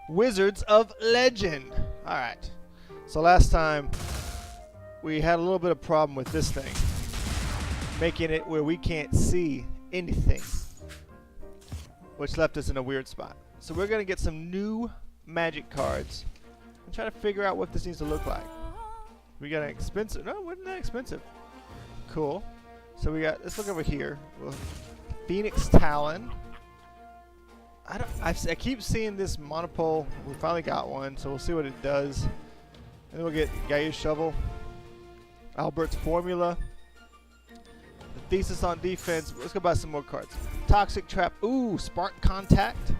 Wizards of Legend. Alright. So last time we had a little bit of problem with this thing, making it where we can't see anything, which left us in a weird spot. So we're going to get some new magic cards and try to figure out what this needs to look like. We got an expensive, no, it wasn't that expensive. Cool. So we got, let's look over here. Phoenix Talon. I keep seeing this monopole. We finally got one, so we'll see what it does. And then we'll get Gaia's Shovel, Albert's Formula, the Thesis on defense. Let's go buy some more cards. Toxic Trap. Ooh, Spark Contact.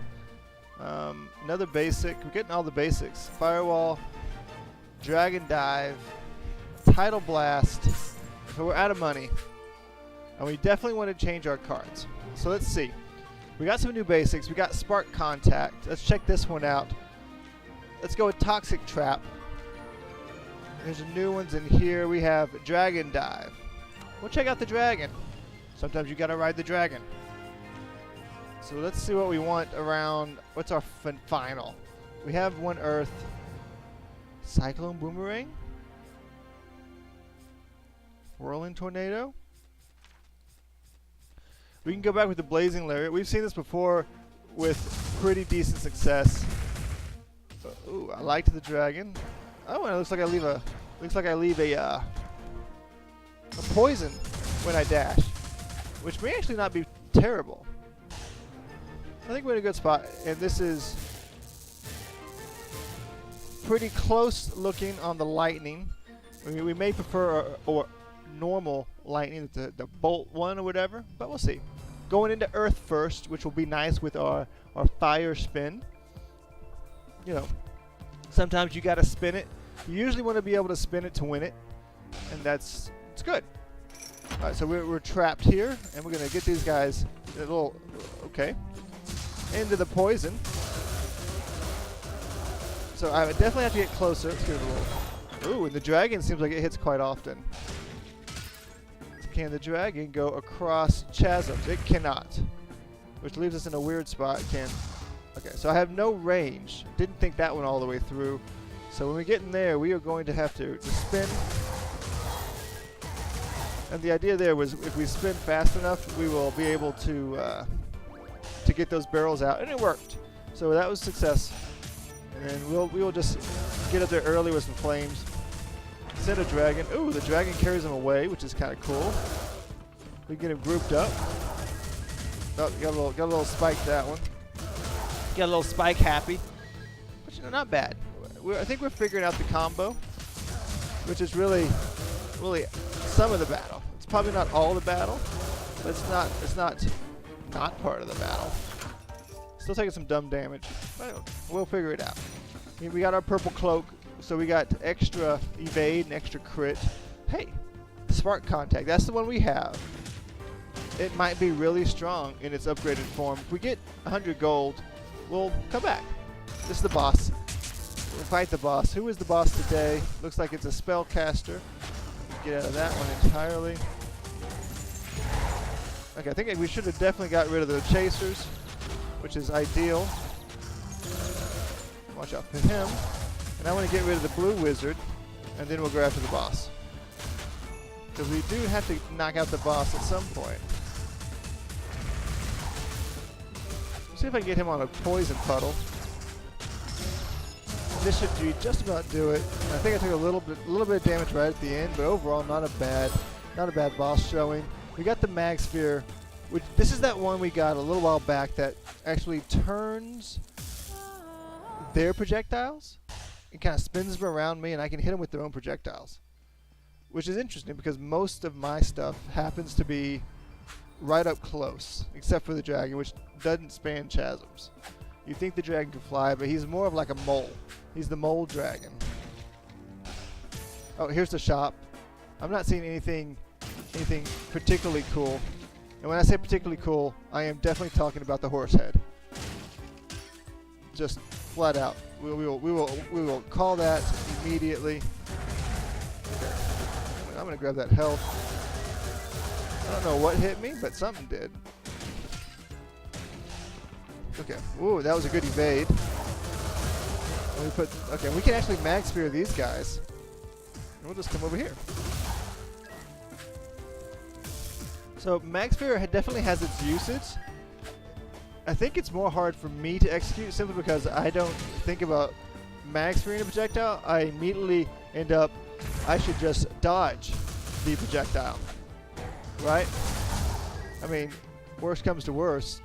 Another basic. We're getting all the basics. Firewall, Dragon Dive, Tidal Blast. So we're out of money, and we definitely want to change our cards. So let's see. We got some new basics. We got Spark Contact. Let's check this one out. Let's go with Toxic Trap. There's new ones in here. We have Dragon Dive. We'll check out the dragon. Sometimes you gotta ride the dragon. So let's see what we want around. What's our final? We have one Earth. Cyclone Boomerang. Whirling Tornado. We can go back with the Blazing Lariat. We've seen this before with pretty decent success. Ooh, I liked the dragon. Oh, and it looks like I leave a poison when I dash, which may actually not be terrible. I think we're in a good spot, and this is pretty close looking on the lightning. We may prefer or normal lightning, the bolt one or whatever, but we'll see. Going into Earth first, which will be nice with our fire spin. You know, sometimes you gotta spin it. You usually want to be able to spin it to win it, and it's good. All right, so we're trapped here, and we're gonna get these guys a little into the poison. So I would definitely have to get closer. Let's get it a little. Ooh, and the dragon seems like it hits quite often. Can the dragon go across chasms? It cannot, which leaves us in a weird spot. Okay, so I have no range. Didn't think that one all the way through. So when we get in there, we are going to have to spin. And the idea there was if we spin fast enough, we will be able to get those barrels out, and it worked. So that was success. And we will just get up there early with some flames. Send a dragon. Ooh, the dragon carries him away, which is kind of cool. We can get him grouped up. Oh, got a little spike that one. Got a little spike happy, but you know, not bad. I think we're figuring out the combo, which is really some of the battle. It's probably not all the battle, but it's not part of the battle. Still taking some dumb damage, but we'll figure it out. We got our purple cloak. So we got extra evade and extra crit. Hey, Spark Contact. That's the one we have. It might be really strong in its upgraded form. If we get 100 gold, we'll come back. This is the boss. We'll fight the boss. Who is the boss today? Looks like it's a spellcaster. Get out of that one entirely. Okay, I think we should have definitely got rid of the chasers, which is ideal. Watch out for him. And I want to get rid of the blue wizard, and then we'll go after the boss. Because we do have to knock out the boss at some point. Let's see if I can get him on a poison puddle. This should just about do it. I think I took a little bit of damage right at the end, but overall not a bad boss showing. We got the mag sphere, which this is that one we got a little while back that actually turns their projectiles. It kind of spins them around me, and I can hit them with their own projectiles, which is interesting because most of my stuff happens to be right up close, except for the dragon, which doesn't span chasms. You think the dragon can fly, but he's more of like a mole. He's the mole dragon. Oh, here's the shop. I'm not seeing anything particularly cool, and when I say particularly cool, I am definitely talking about the horse head. Just flat out. We will call that immediately. Okay. I'm gonna grab that health. I don't know what hit me, but something did. Okay. Ooh, that was a good evade. Let me put. Okay, we can actually mag spear these guys. And we'll just come over here. So mag spear definitely has its usage. I think it's more hard for me to execute simply because I don't think about mag spearing a projectile. I immediately end up, I should just dodge the projectile, right? I mean, worst comes to worst,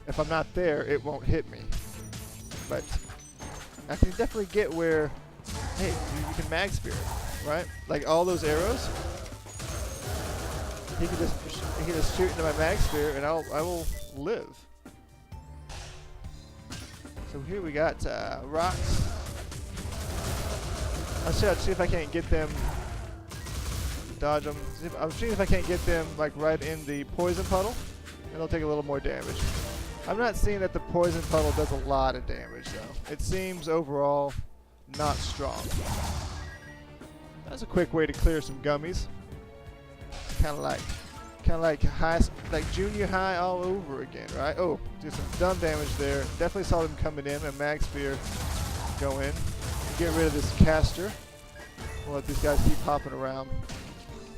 if I'm not there, it won't hit me. But I can definitely get where, hey, you can mag spear it, right? Like all those arrows, he can just shoot into my mag spear, and I will live. So here we got rocks. I'll see if I can't get them. Dodge them. I'm seeing if I can't get them like right in the poison puddle, and they'll take a little more damage. I'm not seeing that the poison puddle does a lot of damage though. It seems overall not strong. That's a quick way to clear some gummies. Kind of like junior high all over again, right? Oh, did some dumb damage there. Definitely saw them coming in. And mag spear go in. Get rid of this caster. We'll let these guys keep hopping around.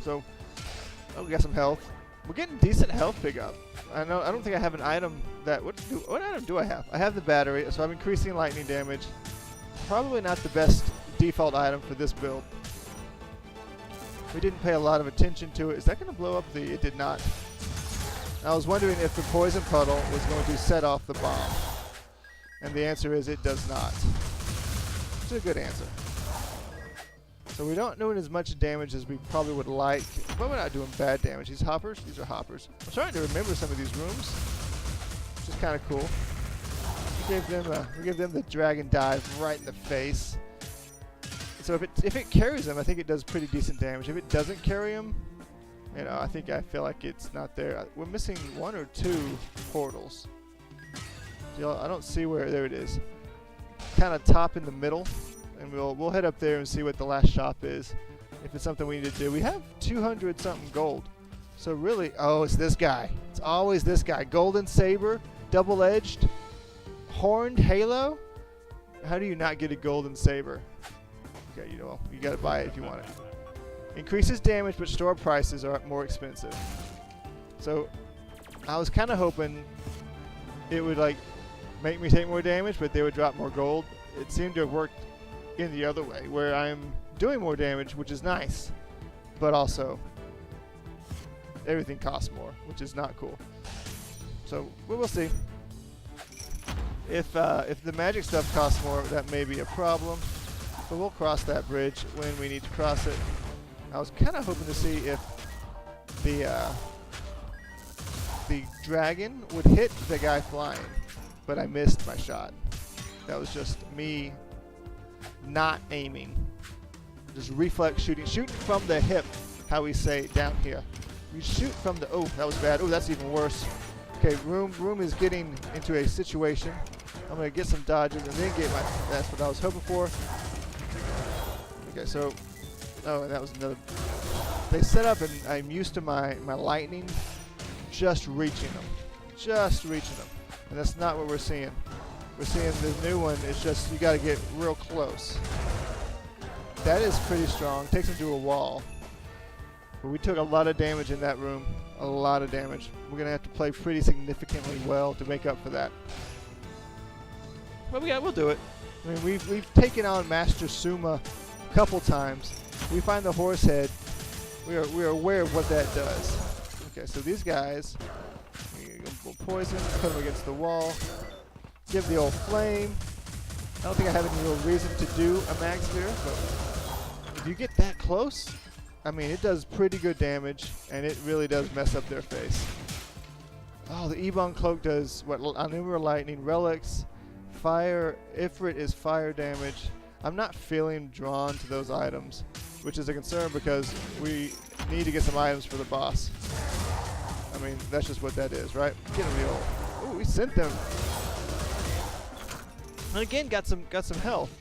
So, oh, we got some health. We're getting decent health pickup. I don't think I have an item that. What item do I have? I have the battery, so I'm increasing lightning damage. Probably not the best default item for this build. We didn't pay a lot of attention to it. Is that going to blow up the? It did not. I was wondering if the poison puddle was going to set off the bomb, and the answer is it does not. It's a good answer. So we don't doing as much damage as we probably would like, but we're not doing bad damage. These hoppers, these are hoppers. I'm trying to remember some of these rooms, which is kind of cool. We gave them the dragon dive right in the face. So if it carries them, I think it does pretty decent damage. If it doesn't carry them, you know, I feel like it's not there. We're missing one or two portals. I don't see where. There it is. Kind of top in the middle. And we'll head up there and see what the last shop is. If it's something we need to do. We have 200 something gold. So really, oh, it's this guy. It's always this guy. Golden saber, double-edged, horned halo. How do you not get a golden saber? Okay, you know, you gotta buy it if you want it. Increases damage, but store prices are more expensive. So I was kind of hoping it would like make me take more damage, but they would drop more gold. It seemed to have worked in the other way, where I'm doing more damage, which is nice, but also everything costs more, which is not cool. So we'll see. If the magic stuff costs more, that may be a problem, but we'll cross that bridge when we need to cross it. I was kind of hoping to see if the dragon would hit the guy flying, but I missed my shot. That was just me not aiming, just reflex shooting from the hip, how we say down here. You shoot from the, oh, that was bad. Oh, that's even worse. Okay, room is getting into a situation. I'm gonna get some dodges and then get my, that's what I was hoping for. Okay, so, oh, and that was another, they set up and I'm used to my lightning just reaching them, and that's not what we're seeing. We're seeing the new one, it's just, you gotta get real close. That is pretty strong, takes him to a wall. But we took a lot of damage in that room, a lot of damage. We're gonna have to play pretty significantly well to make up for that. But we'll do it. I mean, we've taken on Master Suma a couple times. We find the horse head, we are aware of what that does. Okay, so these guys, we'll poison, put them against the wall. Give the old flame. I don't think I have any real reason to do a mag spear, but if you get that close, I mean, it does pretty good damage, and it really does mess up their face. Oh, the Ebon Cloak does what? Anumra Lightning, Relics, Fire, Ifrit is fire damage. I'm not feeling drawn to those items, which is a concern because we need to get some items for the boss. I mean, that's just what that is, right? Get them the old. Oh, we sent them. And again, got some health.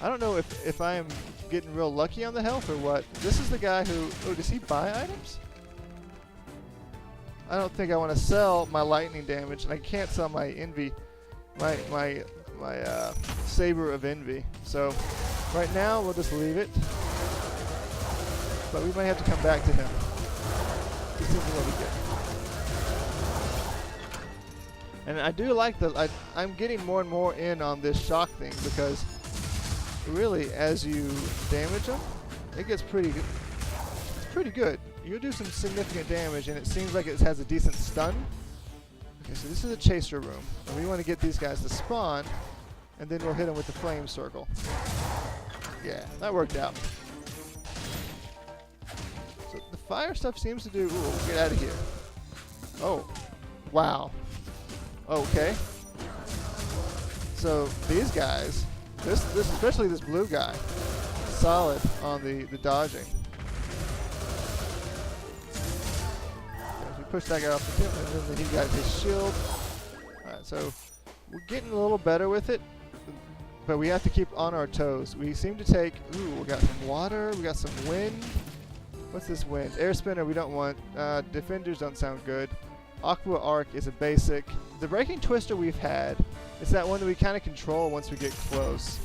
I don't know if I am getting real lucky on the health or what. This is the guy who, oh, does he buy items? I don't think I want to sell my lightning damage, and I can't sell my envy, my Saber of Envy. So right now we'll just leave it, but we might have to come back to him. This seems a little good. And I do like I'm getting more and more in on this shock thing, because really, as you damage them, it gets pretty good. It's pretty good. You do some significant damage, and it seems like it has a decent stun. Okay, so this is a chaser room, and we want to get these guys to spawn, and then we'll hit them with the flame circle. Yeah, that worked out. So the fire stuff seems to do. Ooh, get out of here. Oh, wow. Okay. So these guys, this especially this blue guy, solid on the dodging. As we push that guy off the tip, and then he got his shield. Alright, so we're getting a little better with it, but we have to keep on our toes. We seem to take, ooh, we got some water, we got some wind. What's this wind? Air spinner we don't want. Defenders don't sound good. Aqua Arc is a basic. The Breaking Twister we've had is that one that we kind of control once we get close,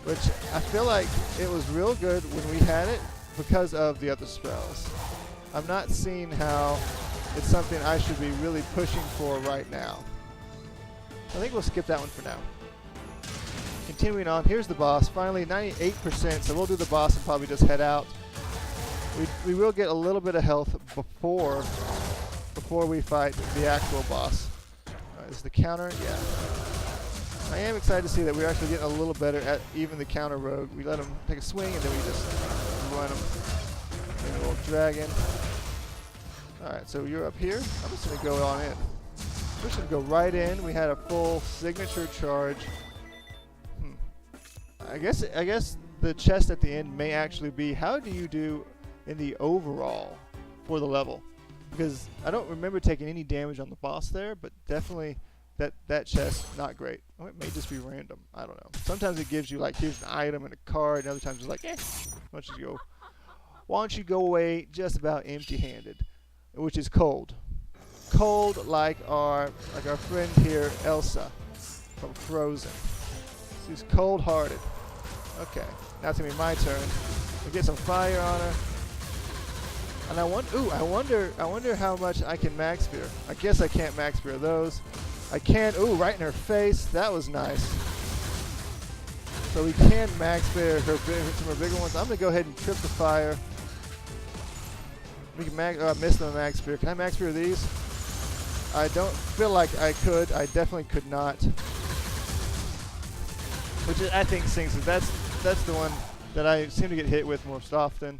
which I feel like it was real good when we had it because of the other spells. I'm not seeing how it's something I should be really pushing for right now. I think we'll skip that one for now. Continuing on, here's the boss. Finally, 98%, so we'll do the boss and probably just head out. We will get a little bit of health before we fight the actual boss. Is the counter? Yeah. I am excited to see that we're actually getting a little better at even the counter rogue. We let him take a swing, and then we just run him. And a little dragon. Alright, so you're up here. I'm just going to go on in. We're just going to go right in. We had a full signature charge. I guess the chest at the end may actually be, how do you do in the overall for the level? Because I don't remember taking any damage on the boss there, but definitely that chest, not great. Oh, it may just be random. I don't know. Sometimes it gives you, like, here's an item and a card, and other times it's like, why don't you go away just about empty-handed, which is cold. Cold like our friend here, Elsa, from Frozen. She's cold-hearted. Okay, now it's gonna be my turn. We get some fire on her. And I wonder how much I can max spear. I guess I can't max spear those. I can, right in her face. That was nice. So we can max spear some of her bigger ones. I'm gonna go ahead and trip the fire. We can I missed the max spear. Can I max spear these? I don't feel like I could. I definitely could not. Which I think sinks. That's the one that I seem to get hit with most often.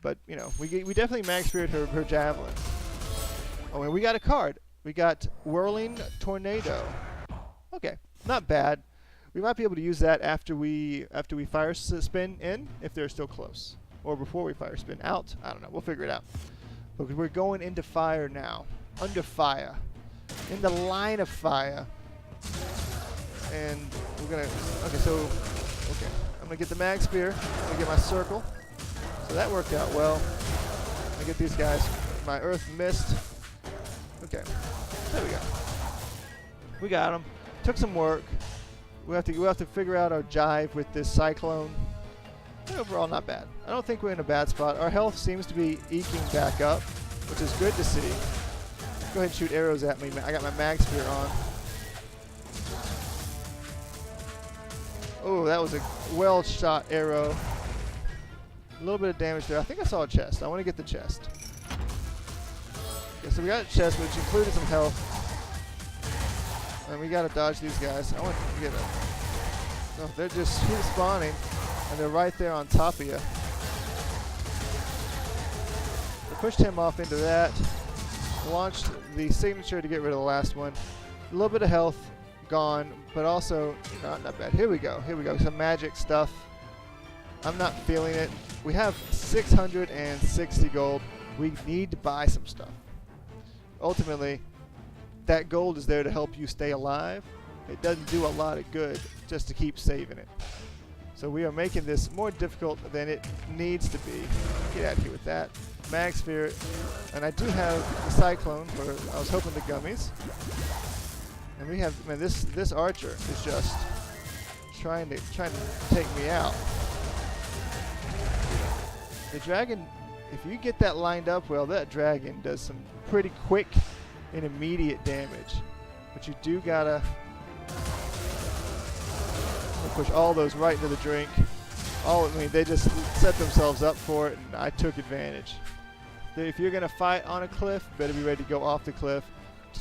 But, you know, we definitely max speared her javelin. Oh, and we got a card. We got Whirling Tornado. Okay, not bad. We might be able to use that after we fire spin in, if they're still close. Or before we fire spin out. I don't know. We'll figure it out. But we're going into fire now. Under fire. In the line of fire. And we're going to... Okay. I'm going to get the mag spear. I'm going to get my circle. So that worked out well. I get these guys. My Earth Mist. Okay. There we go. We got them. Took some work. We'll have to figure out our jive with this Cyclone. But overall, not bad. I don't think we're in a bad spot. Our health seems to be eking back up, which is good to see. Go ahead and shoot arrows at me. I got my mag spear on. Oh, that was a well-shot arrow. A little bit of damage there. I think I saw a chest. I want to get the chest. Okay, so we got a chest, which included some health. And we got to dodge these guys. I want to get them. No, they're just spawning, and they're right there on top of you. We pushed him off into that. Launched the signature to get rid of the last one. A little bit of health gone, but also not bad. Here we go. Some magic stuff. I'm not feeling it. We have 660 gold. We need to buy some stuff. Ultimately, that gold is there to help you stay alive. It doesn't do a lot of good just to keep saving it. So we are making this more difficult than it needs to be. Get out of here with that. Mag Sphere. And I do have the Cyclone I was hoping the gummies. And we have, man, this archer is just trying to take me out. The dragon, if you get that lined up well, that dragon does some pretty quick and immediate damage. But you do gotta push all those right into the drink. I mean, they just set themselves up for it, and I took advantage. If you're gonna fight on a cliff, better be ready to go off the cliff.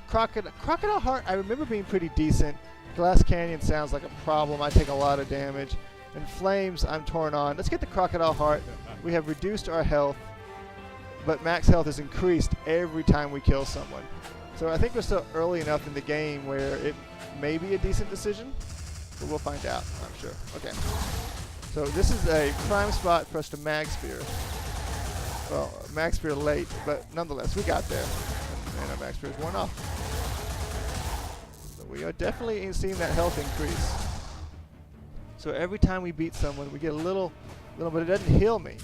Crocodile Heart, I remember being pretty decent. Glass Canyon sounds like a problem. I take a lot of damage. And Flames, I'm torn on. Let's get the Crocodile Heart. We have reduced our health, but max health is increased every time we kill someone. So I think we're still early enough in the game where it may be a decent decision, but we'll find out, I'm sure. Okay. So this is a prime spot for us to Mag Spear. Well, Mag Spear late, but nonetheless, we got there. And our Mag Spear is worn off. So we are definitely seeing that health increase. So every time we beat someone, we get a little, but it doesn't heal me.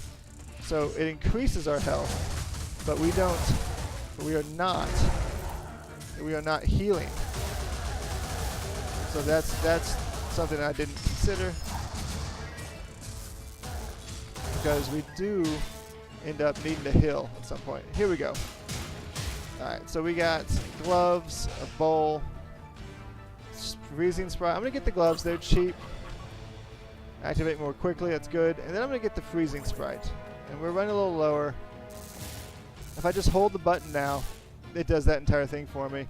So it increases our health, but we are not healing. So that's something I didn't consider, because we do end up needing to heal at some point. Here we go. Alright, so we got gloves, a bowl, freezing sprite. I'm going to get the gloves, they're cheap. Activate more quickly, that's good. And then I'm going to get the freezing sprite. And we're running a little lower. If I just hold the button now, it does that entire thing for me.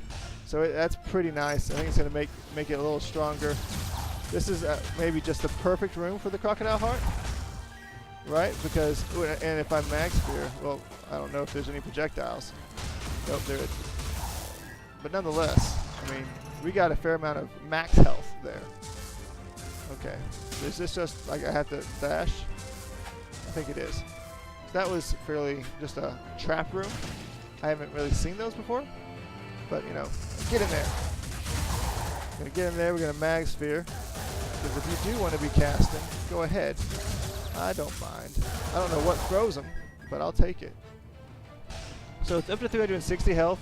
So that's pretty nice. I think it's going to make it a little stronger. This is maybe just the perfect room for the Crocodile Heart. Right? Because, and if I Mag Spear, well, I don't know if there's any projectiles. Nope, there is. But nonetheless, I mean, we got a fair amount of max health there. Okay. Is this just, like, I have to dash? I think it is. So that was fairly just a trap room. I haven't really seen those before. But, you know, get in there. We're going to get in there. We're going to Mag Spear. Because if you do want to be casting, go ahead. I don't mind. I don't know what throws them, but I'll take it. So it's up to 360 health,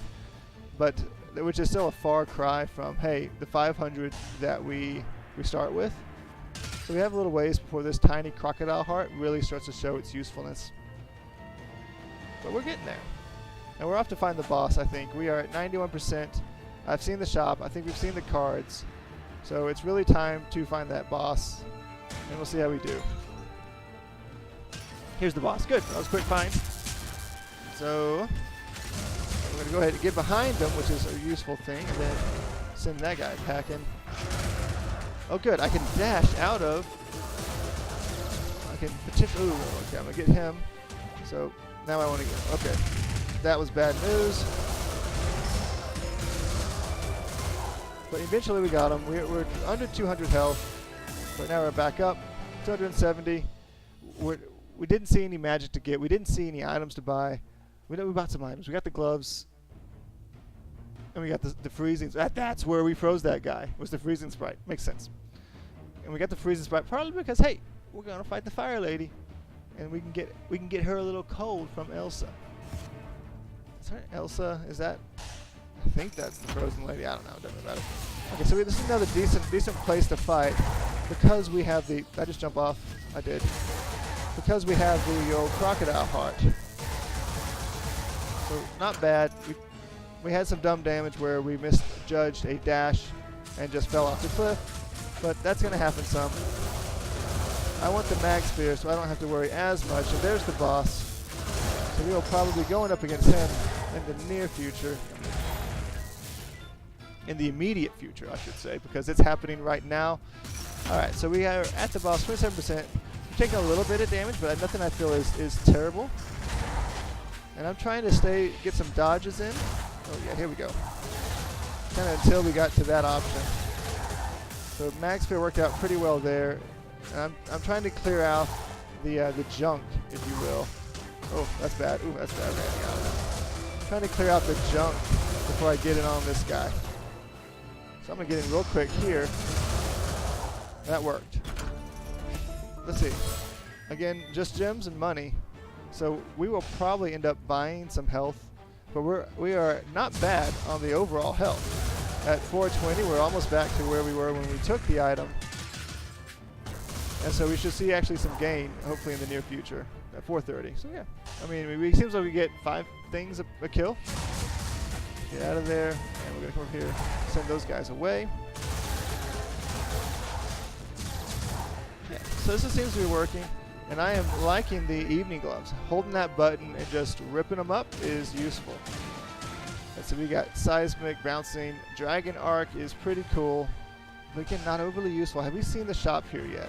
but which is still a far cry from, hey, the 500 that we start with. So we have a little ways before this tiny Crocodile Heart really starts to show its usefulness. But we're getting there. And we're off to find the boss, I think. We are at 91%. I've seen the shop. I think we've seen the cards. So it's really time to find that boss. And we'll see how we do. Here's the boss. Good. That was a quick find. So we're going to go ahead and get behind him, which is a useful thing, and then send that guy packing. Oh, good. I can dash out of. I can potentially. Ooh, okay. I'm going to get him. So now I want to get. Okay. That was bad news. But eventually we got him. We're under 200 health. But now we're back up. 270. We didn't see any magic to get. We didn't see any items to buy. We bought some items. We got the gloves. And we got the freezing. That's where we froze that guy. Was the freezing sprite. Makes sense. And we got the freezing sprite probably because, hey, we're gonna fight the fire lady, and we can get her a little cold from Elsa. Sorry, Elsa, is that? I think that's the frozen lady. I don't know. It doesn't matter. Okay, so this is another decent place to fight because we have the. Did I just jump off? I did. Because we have the old Crocodile Heart. So not bad. We had some dumb damage where we misjudged a dash and just fell off the cliff, but that's going to happen some. I want the Mag Spear so I don't have to worry as much. And there's the boss. So we'll probably be going up against him in the near future. In the immediate future, I should say, because it's happening right now. Alright, so we are at the boss, 27%. We're taking a little bit of damage, but nothing I feel is terrible. And I'm trying to get some dodges in. Oh yeah, here we go. Kind of until we got to that option. So Mag Spear worked out pretty well there. And I'm trying to clear out the junk, if you will. Oh, that's bad. Ooh, that's bad. I'm trying to clear out the junk before I get in on this guy. So I'm gonna get in real quick here. That worked. Let's see. Again, just gems and money. So we will probably end up buying some health, but we are not bad on the overall health. At 420, we're almost back to where we were when we took the item. And so we should see actually some gain, hopefully in the near future, at 430. So yeah, I mean, it seems like we get 5 things a kill. Get out of there, and we're gonna come over here, send those guys away. Yeah, so this seems to be working, and I am liking the evening gloves. Holding that button and just ripping them up is useful. And so we got seismic, bouncing, dragon arc is pretty cool. But again, not overly useful. Have we seen the shop here yet?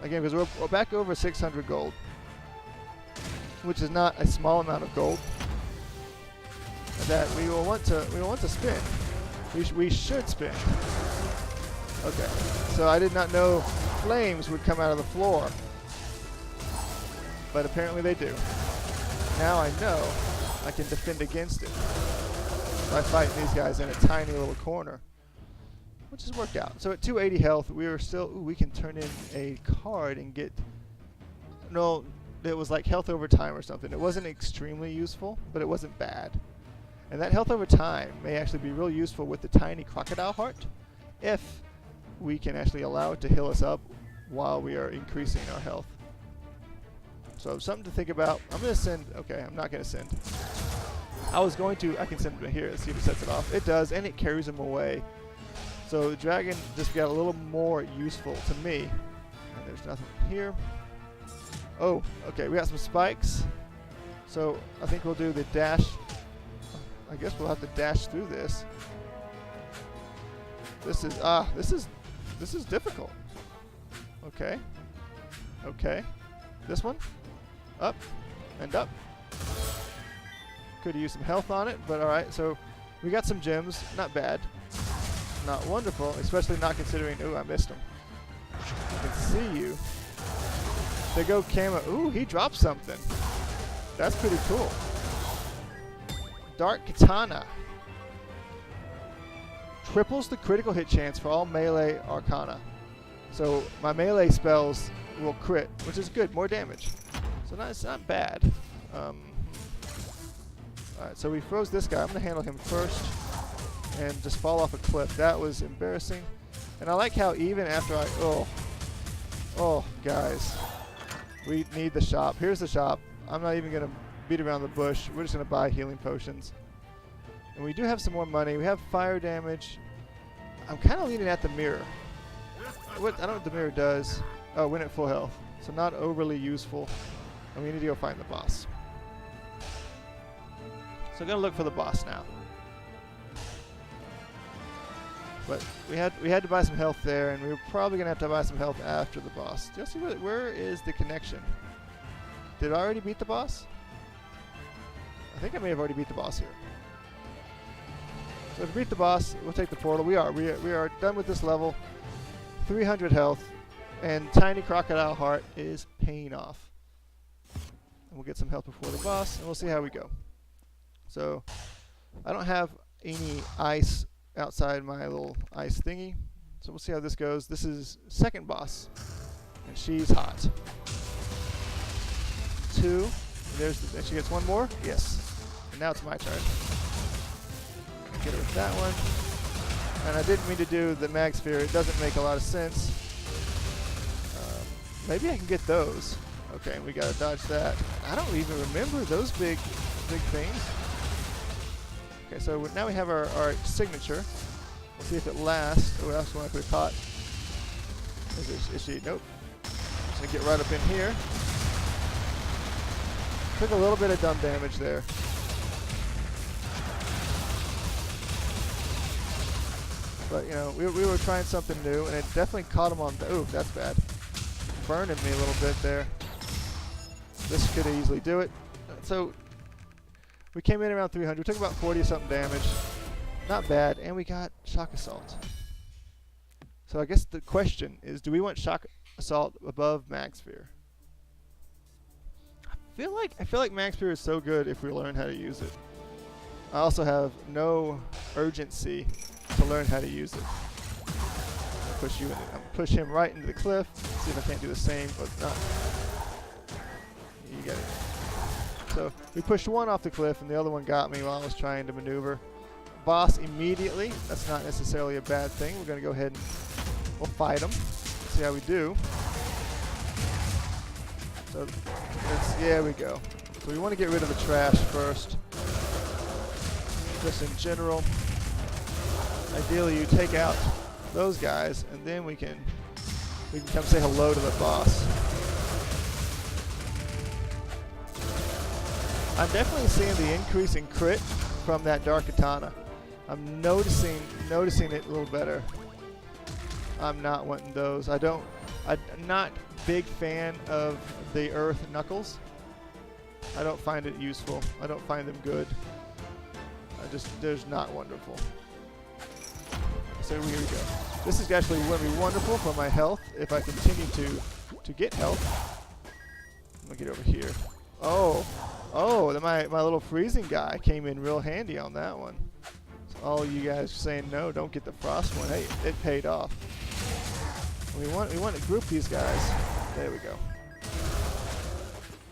Again, because we're back over 600 gold, which is not a small amount of gold that we will want to spend. We should spend. Okay, so I did not know flames would come out of the floor, but apparently they do. Now I know I can defend against it by fighting these guys in a tiny little corner, which has worked out. So at 280 health, we were still, ooh, we can turn in a card and get, no, it was like health over time or something. It wasn't extremely useful, but it wasn't bad. And that health over time may actually be real useful with the tiny crocodile heart, if we can actually allow it to heal us up while we are increasing our health. So something to think about. I'm going to send, okay, I'm not going to send. I can send him here and see if it sets it off. It does, and it carries him away. So the dragon just got a little more useful to me. And there's nothing here. Oh, okay, we got some spikes. So I think we'll do the dash. I guess we'll have to dash through this. This is difficult. Okay. Okay. This one. Up and up. Could use some health on it, but alright, so we got some gems. Not bad. Not wonderful, especially not considering, ooh, I missed him. I can see you. They go camo. Ooh, he dropped something. That's pretty cool. Dark Katana. Triples the critical hit chance for all melee arcana. So my melee spells will crit, which is good, more damage. So it's not bad. Alright, so we froze this guy. I'm going to handle him first and just fall off a cliff. That was embarrassing. And I like how even after oh, guys. We need the shop. Here's the shop. I'm not even going to beat around the bush. We're just going to buy healing potions. And we do have some more money. We have fire damage. I'm kind of leaning at the mirror. I don't know what the mirror does. Oh, win at full health. So not overly useful. And we need to go find the boss. So I'm going to look for the boss now. But we had to buy some health there, and we were probably going to have to buy some health after the boss. Just see where is the connection? Did I already beat the boss? I think I may have already beat the boss here. So to beat the boss, we'll take the portal. We are done with this level. 300 health, and Tiny Crocodile Heart is paying off. And we'll get some health before the boss, and we'll see how we go. So I don't have any ice outside my little ice thingy, so we'll see how this goes. This is second boss, and she's hot. 2, and she gets one more. Yes, and now it's my turn. Get her with that one, and I didn't mean to do the mag sphere. It doesn't make a lot of sense. Maybe I can get those. Okay, we gotta dodge that. I don't even remember those big things. Okay, so now we have our signature. Let's see if it lasts. Oh, that's one I could have caught. Is she? Nope. Just gonna get right up in here. Took a little bit of dumb damage there. But, you know, we were trying something new, and it definitely caught him on... Ooh, that's bad. Burning me a little bit there. This could easily do it. So... we came in around 300. We took about 40-something damage. Not bad. And we got Shock Assault. So I guess the question is, do we want Shock Assault above Mag Sphere? I feel like Mag Sphere is so good if we learn how to use it. I also have no urgency to learn how to use it. Push him right into the cliff. See if I can't do the same, but not. You get it. So we pushed one off the cliff, and the other one got me while I was trying to maneuver. Boss immediately. That's not necessarily a bad thing. We're going to go ahead and we'll fight him. See how we do. So there we go. So we want to get rid of the trash first. Just in general. Ideally, you take out those guys, and then we can come say hello to the boss. I'm definitely seeing the increase in crit from that Dark Katana. I'm noticing it a little better. I'm not wanting those. I'm not big fan of the Earth Knuckles. I don't find it useful. I don't find them good. They're not wonderful. So here we go. This is actually going to be wonderful for my health if I continue to get health. I'm gonna get over here. Oh, my little freezing guy came in real handy on that one. So all you guys saying no, don't get the frost one. Hey, it paid off. We want to group these guys. There we go.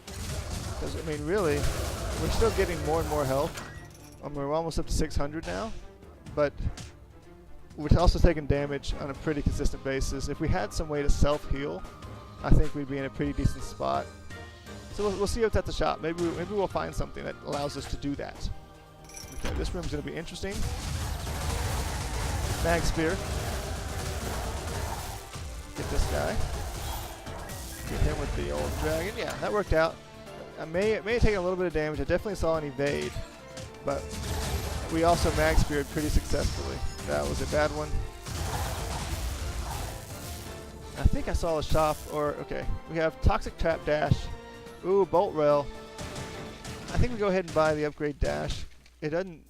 Because I mean, really, we're still getting more and more health. We're almost up to 600 now, but we're also taking damage on a pretty consistent basis. If we had some way to self-heal, I think we'd be in a pretty decent spot. So we'll see what's at the shop. Maybe we'll find something that allows us to do that. Okay, this room's going to be interesting. Mag Spear. Get this guy. Get him with the old dragon. Yeah, that worked out. I may have taken a little bit of damage. I definitely saw an evade, but we also Mag Speared pretty successfully. That was a bad one. I think I saw a shop, okay. We have Toxic Trap Dash. Ooh, Bolt Rail. I think we go ahead and buy the upgrade dash. It doesn't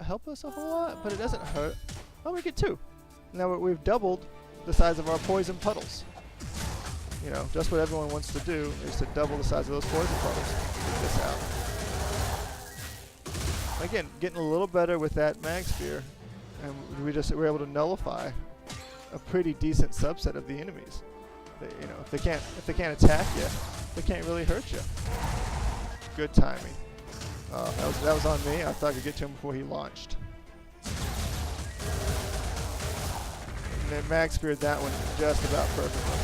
help us a whole lot, but it doesn't hurt. Oh, we get 2. Now we've doubled the size of our poison puddles. You know, just what everyone wants to do is to double the size of those poison puddles. Get this out. Again, getting a little better with that Mag Spear, and we're able to nullify a pretty decent subset of the enemies. You know, if they can't attack you, they can't really hurt you. Good timing. That was on me. I thought I could get to him before he launched. And then Mag Speared that one just about perfectly.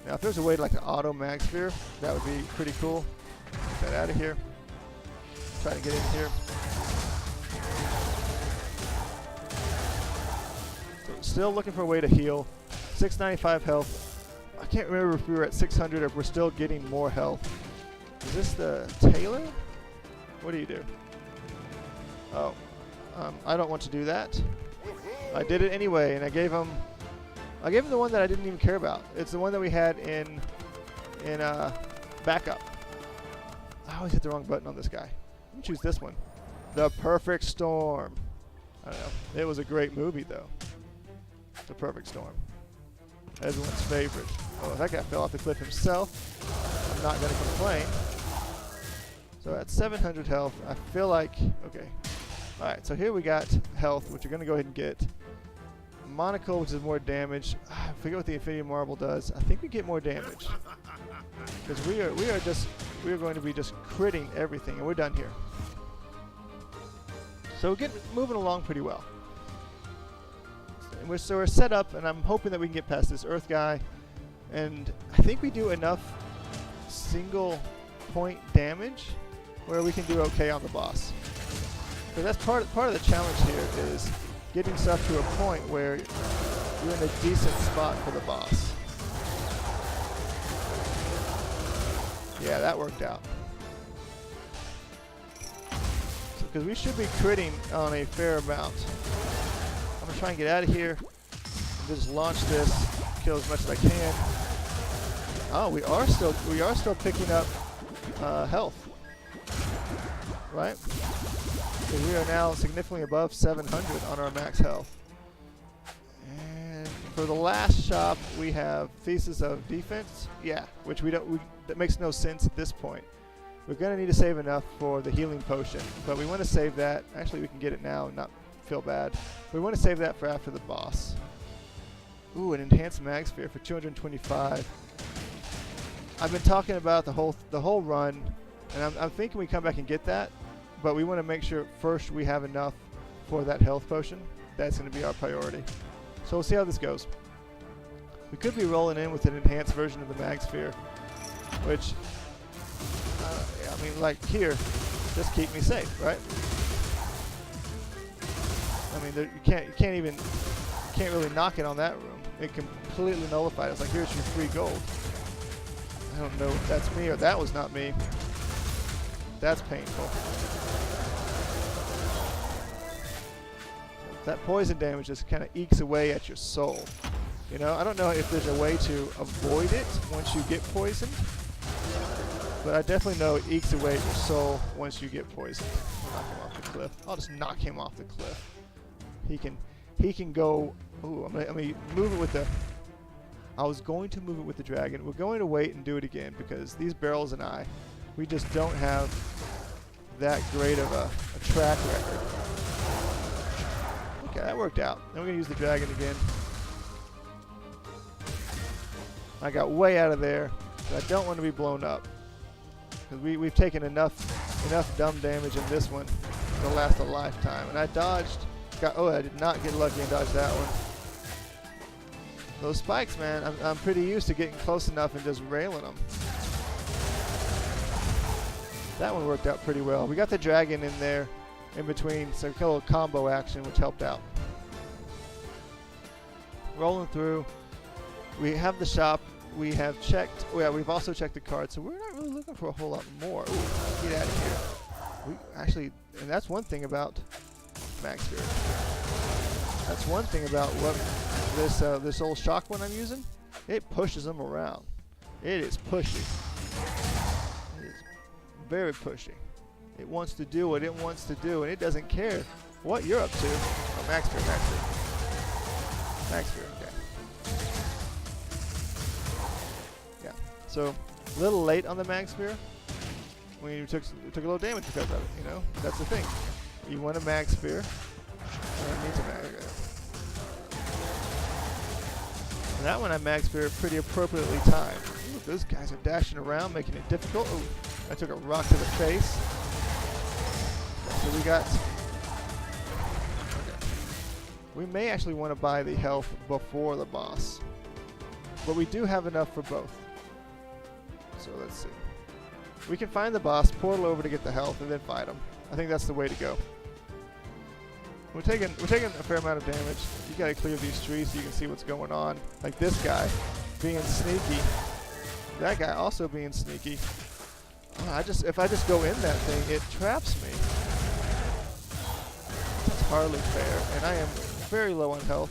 Now, if there's a way to like an auto Mag Spear, that would be pretty cool. Get that out of here. Try to get in here. So still looking for a way to heal. 695 health. I can't remember if we were at 600 or if we're still getting more health. Is this the Tailor? What do you do? Oh, I don't want to do that. I did it anyway, and I gave him the one that I didn't even care about. It's the one that we had in backup. I always hit the wrong button on this guy. Let me choose this one. The Perfect Storm. I don't know. It was a great movie, though. The Perfect Storm. Everyone's favorite. Oh, that guy fell off the cliff himself. I'm not going to complain. So at 700 health, I feel like... Okay. Alright, so here we got health, which we're going to go ahead and get. Monocle, which is more damage. I forget what the Infinity Marble does. I think we get more damage. Because we are going to be just critting everything, and we're done here. So we're moving along pretty well. And we're set up, and I'm hoping that we can get past this Earth guy. And I think we do enough single point damage where we can do okay on the boss. So that's part of the challenge here is getting stuff to a point where you're in a decent spot for the boss. Yeah, that worked out. Because we should be critting on a fair amount. I'm gonna try and get out of here and just launch this, kill as much as I can. Oh, we are still picking up health, right? So we are now significantly above 700 on our max health. And for the last shop, we have Thesis of Defense. Yeah, which that makes no sense at this point. We're going to need to save enough for the healing potion, but we want to save that. Actually, we can get it now and not feel bad. We want to save that for after the boss. Ooh, an enhanced Mag Sphere for 225. I've been talking about the whole run, and I'm thinking we come back and get that. But we want to make sure first we have enough for that health potion. That's going to be our priority. So we'll see how this goes. We could be rolling in with an enhanced version of the Mag Sphere. which, I mean, like here, just keep me safe, right? I mean, you can't really knock it on that room. It completely nullified. It's like, here's your free gold. I don't know if that's me or that was not me. That's painful. That poison damage just kind of ekes away at your soul. You know, I don't know if there's a way to avoid it once you get poisoned, but I definitely know it ekes away at your soul once you get poisoned. Knock him off the cliff. I'll just knock him off the cliff. He can go. Ooh, I'm gonna move it with the. I was going to move it with the dragon. We're going to wait and do it again because these barrels and we just don't have that great of a track record. Okay, that worked out. Then we're gonna use the dragon again. I got way out of there, but I don't want to be blown up because we've taken enough dumb damage in this one to last a lifetime. And I dodged. I did not get lucky and dodge that one. Those spikes, man, I'm pretty used to getting close enough and just railing them. That one worked out pretty well. We got the dragon in there in between, so a little combo action, which helped out. Rolling through. We have the shop. We have checked. Oh yeah, we've also checked the card, so we're not really looking for a whole lot more. Ooh, get out of here. We actually, and that's one thing about Max Spirit. That's one thing about what this old shock one I'm using. It pushes them around. It is pushy. It is very pushy. It wants to do what it wants to do, and it doesn't care what you're up to. Oh, Max Spirit, Max Spirit. Max Spirit, okay. Yeah, so a little late on the Max Spear. We took a little damage because of it, you know? That's the thing. You want a Max Spear. It needs a Max Spear. And that one I Max Spear pretty appropriately timed. Ooh, those guys are dashing around, making it difficult. Ooh, I took a rock to the face. So we got... Okay. We may actually want to buy the health before the boss. But we do have enough for both. So let's see. We can find the boss, portal over to get the health, and then fight him. I think that's the way to go. We're taking a fair amount of damage. You gotta clear these trees so you can see what's going on. Like this guy being sneaky. That guy also being sneaky. Oh, if I just go in that thing, it traps me. That's hardly fair, and I am very low on health.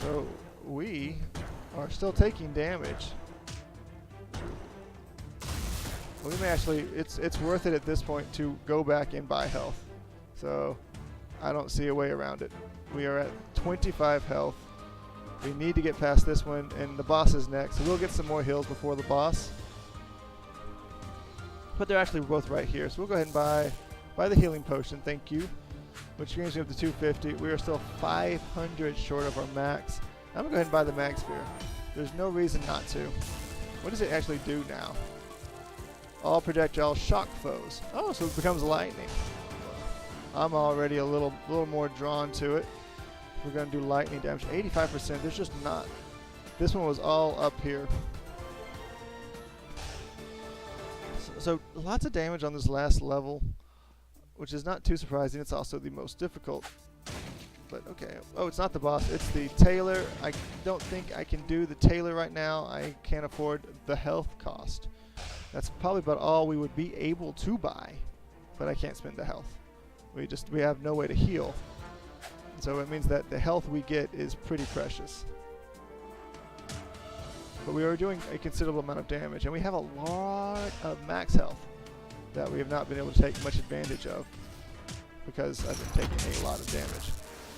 So we are still taking damage. We may actually, it's worth it at this point to go back and buy health. So I don't see a way around it. We are at 25 health. We need to get past this one, and the boss is next. So we'll get some more heals before the boss. But they're actually both right here. So we'll go ahead and buy the healing potion, thank you. Which brings me up to 250. We are still 500 short of our max. I'm gonna go ahead and buy the Max Spear. There's no reason not to. What does it actually do now? All projectiles shock foes. Oh, so it becomes lightning. I'm already a little more drawn to it. We're gonna do lightning damage. 85%. There's just not. This one was all up here. So lots of damage on this last level, which is not too surprising. It's also the most difficult. But okay. Oh, it's not the boss. It's the tailor. I don't think I can do the tailor right now. I can't afford the health cost. That's probably about all we would be able to buy, but I can't spend the health. We have no way to heal. So it means that the health we get is pretty precious. But we are doing a considerable amount of damage, and we have a lot of max health that we have not been able to take much advantage of because I've been taking a lot of damage.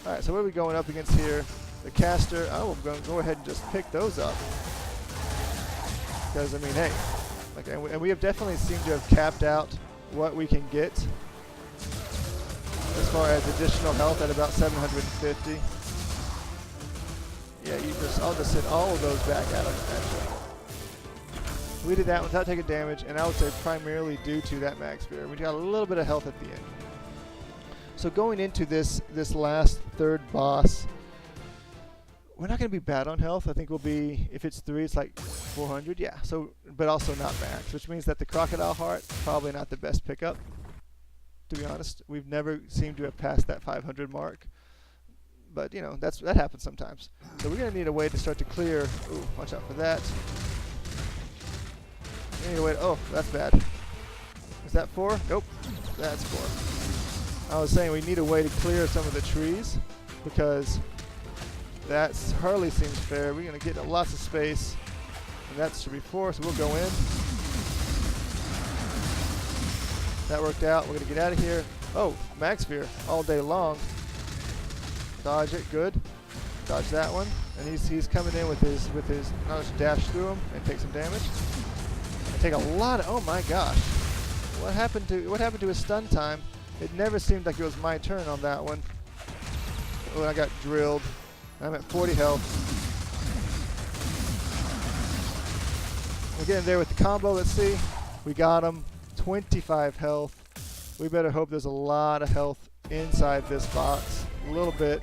Alright, so what are we going up against here? The caster. Oh, I'm going to go ahead and just pick those up. Because, I mean, hey. Okay, and we have definitely seemed to have capped out what we can get as far as additional health at about 750. Yeah, I'll just send all of those back at him, actually. We did that without taking damage, and I would say primarily due to that Max Spear. We got a little bit of health at the end. So going into this last third boss, we're not going to be bad on health. I think we'll be, if it's 3, it's like 400. Yeah, so, but also not max, which means that the Crocodile Heart, probably not the best pickup, to be honest. We've never seemed to have passed that 500 mark. But, you know, that happens sometimes. So we're going to need a way to start to clear. Ooh, watch out for that. We need a way to, oh, that's bad. Is that 4? Nope, that's 4. I was saying we need a way to clear some of the trees, because that hardly seems fair. We're going to get lots of space, and that should be 4, so we'll go in. That worked out. We're going to get out of here. Oh, Mag Sphere all day long. Dodge it, good. Dodge that one, and he's coming in with his. I'll just dash through him and take some damage. I take a lot of. Oh my gosh, what happened to his stun time? It never seemed like it was my turn on that one. Oh, I got drilled. I'm at 40 health. We're getting there with the combo. Let's see. We got him. 25 health. We better hope there's a lot of health inside this box. A little bit.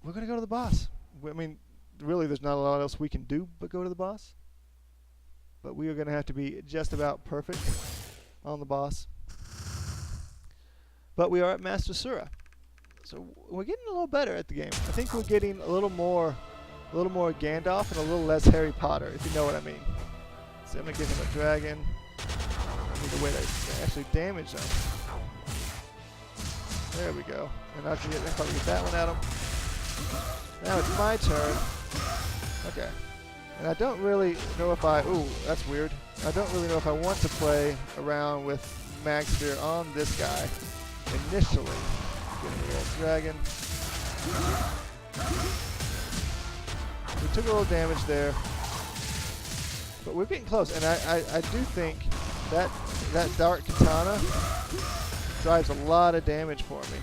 We're going to go to the boss. I mean, really, there's not a lot else we can do but go to the boss. But we are going to have to be just about perfect on the boss. But we are at Master Sura. So we're getting a little better at the game. I think we're getting a little more Gandalf and a little less Harry Potter, if you know what I mean. So I'm going to give him a dragon. I need a way to actually damage him. There we go. And I can probably get that one at him. Now it's my turn. Okay. And I don't really know if I... Ooh, that's weird. I don't really know if I want to play around with Mag Sphere on this guy initially. Get a little dragon. We took a little damage there. But we're getting close. And I do think that Dark Katana drives a lot of damage for me.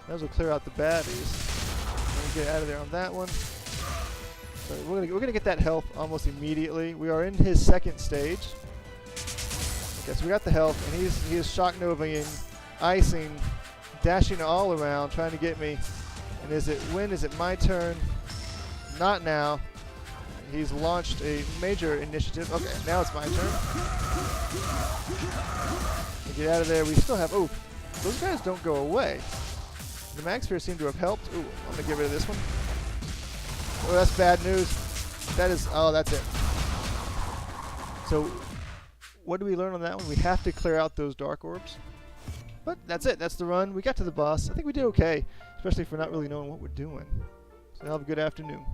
Those will clear out the baddies. Let me get out of there on that one. So we're gonna get that health almost immediately. We are in his second stage. Okay, so we got the health, and he is shock novaing, icing, dashing all around, trying to get me. And is it my turn? Not now. He's launched a major initiative. Okay, now it's my turn. Get out of there. We still have... Oh, those guys don't go away. The Mag Sphere seem to have helped. Ooh, I'm going to get rid of this one. Oh, that's bad news. That is... Oh, that's it. So, what do we learn on that one? We have to clear out those Dark Orbs. But that's it. That's the run. We got to the boss. I think we did okay, especially for not really knowing what we're doing. So have a good afternoon.